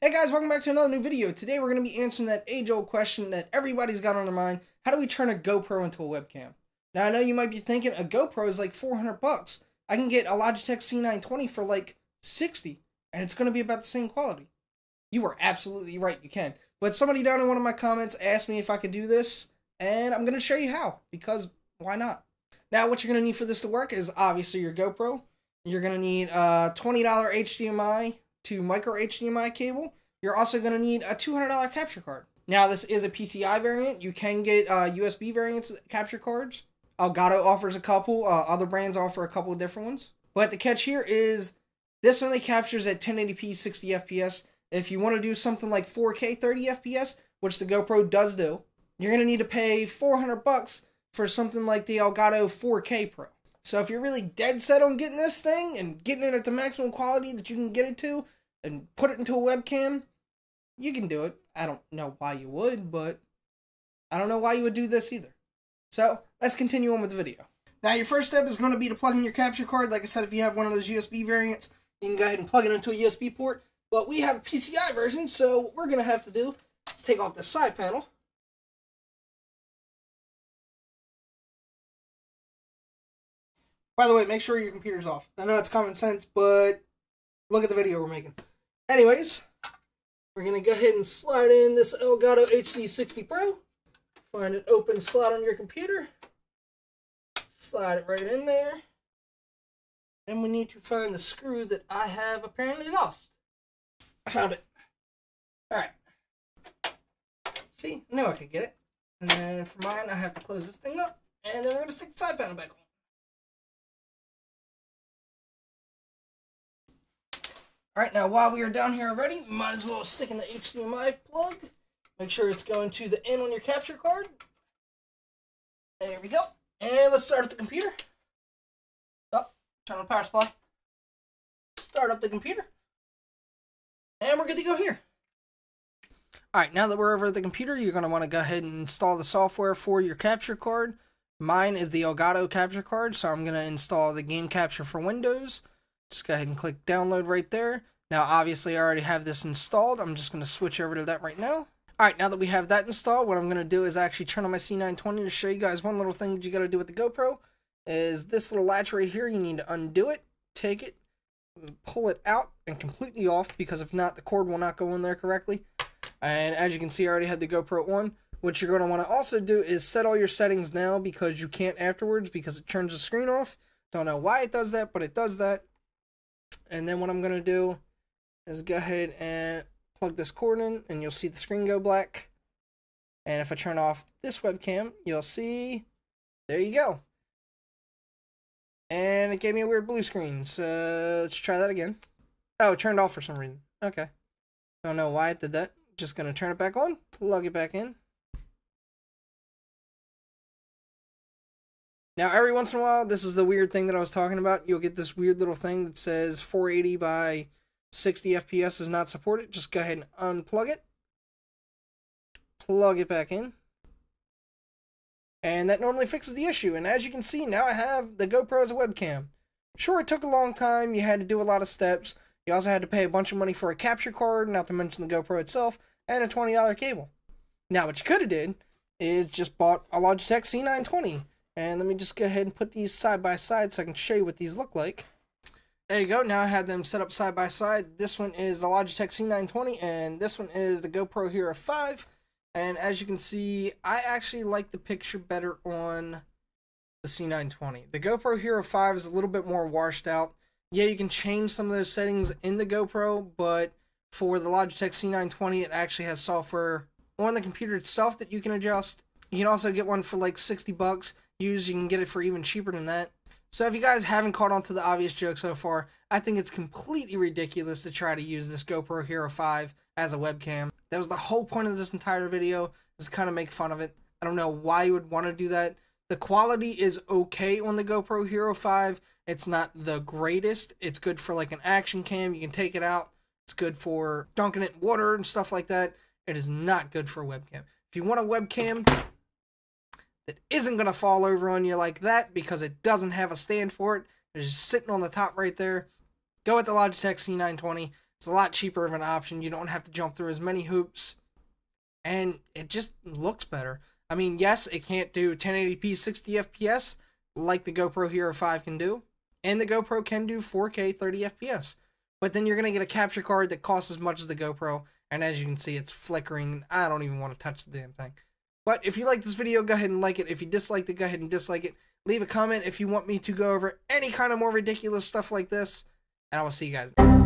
Hey guys, welcome back to another new video. Today we're going to be answering that age-old question that everybody's got on their mind. How do we turn a GoPro into a webcam? Now I know you might be thinking a GoPro is like 400 bucks. I can get a Logitech C920 for like 60 and it's going to be about the same quality. You are absolutely right, you can. But somebody down in one of my comments asked me if I could do this and I'm going to show you how, because why not? Now what you're going to need for this to work is obviously your GoPro. You're going to need a $20 HDMI to micro HDMI cable. You're also going to need a $200 capture card. Now this is a PCI variant. You can get USB variants capture cards. Elgato offers a couple. Other brands offer a couple of different ones. But the catch here is this only captures at 1080p 60 FPS. If you want to do something like 4K 30 FPS, which the GoPro does do, you're going to need to pay 400 bucks for something like the Elgato 4K Pro. So if you're really dead set on getting this thing and getting it at the maximum quality that you can get it to and put it into a webcam, you can do it. I don't know why you would, but I don't know why you would do this either. So let's continue on with the video. Now your first step is going to be to plug in your capture card. Like I said, if you have one of those USB variants, you can go ahead and plug it into a USB port. But we have a PCI version, so what we're going to have to do is take off the side panel. By the way, make sure your computer's off. I know it's common sense, but look at the video we're making. Anyways, we're going to go ahead and slide in this Elgato HD60 Pro. Find an open slot on your computer. Slide it right in there. Then we need to find the screw that I have apparently lost. I found it. Alright. See, I knew I could get it. And then for mine, I have to close this thing up. And then we're going to stick the side panel back on. Alright, now while we are down here already, we might as well stick in the HDMI plug. Make sure it's going to the end on your capture card. There we go. And let's start up the computer. Oh, turn on the power supply. Start up the computer. And we're good to go here. Alright, now that we're over at the computer, you're going to want to go ahead and install the software for your capture card. Mine is the Elgato capture card, so I'm going to install the Game Capture for Windows. Just go ahead and click download right there. Now, obviously, I already have this installed. I'm just going to switch over to that right now. Alright, now that we have that installed, what I'm going to do is actually turn on my C920 to show you guys one little thing that you got to do with the GoPro. Is this little latch right here, you need to undo it, take it, pull it out and completely off, because if not, the cord will not go in there correctly. And as you can see, I already had the GoPro on. What you're going to want to also do is set all your settings now, because you can't afterwards, because it turns the screen off. Don't know why it does that, but it does that. And then what I'm going to do is go ahead and plug this cord in, and you'll see the screen go black. And if I turn off this webcam, you'll see, there you go. And it gave me a weird blue screen, so let's try that again. Oh, it turned off for some reason. Okay. Don't know why it did that. Just going to turn it back on, plug it back in. Now, every once in a while, this is the weird thing that I was talking about. You'll get this weird little thing that says 480 by 60 FPS is not supported. Just go ahead and unplug it. Plug it back in. And that normally fixes the issue. And as you can see, now I have the GoPro as a webcam. Sure, it took a long time. You had to do a lot of steps. You also had to pay a bunch of money for a capture card, not to mention the GoPro itself, and a $20 cable. Now, what you could have did is just bought a Logitech C920. And let me just go ahead and put these side by side so I can show you what these look like. There you go. Now I have them set up side by side. This one is the Logitech C920 and this one is the GoPro Hero 5. And as you can see, I actually like the picture better on the C920. The GoPro Hero 5 is a little bit more washed out. Yeah, you can change some of those settings in the GoPro, but for the Logitech C920, it actually has software on the computer itself that you can adjust. You can also get one for like 60 bucks. You can get it for even cheaper than that. So if you guys haven't caught on to the obvious joke so far, I think it's completely ridiculous to try to use this GoPro Hero 5 as a webcam. That was the whole point of this entire video, is to kind of make fun of it. I don't know why you would want to do that. The quality is okay on the GoPro Hero 5. It's not the greatest. It's good for like an action cam. You can take it out. It's good for dunking it in water and stuff like that. It is not good for a webcam. If you want a webcam that isn't going to fall over on you like that because it doesn't have a stand for it, it's just sitting on the top right there, go with the Logitech C920. It's a lot cheaper of an option. You don't have to jump through as many hoops. And it just looks better. I mean, yes, it can't do 1080p 60 FPS like the GoPro Hero 5 can do. And the GoPro can do 4K 30 FPS. But then you're going to get a capture card that costs as much as the GoPro. And as you can see, it's flickering. I don't even want to touch the damn thing. But if you like this video, go ahead and like it. If you disliked it, go ahead and dislike it. Leave a comment if you want me to go over any kind of more ridiculous stuff like this. And I will see you guys.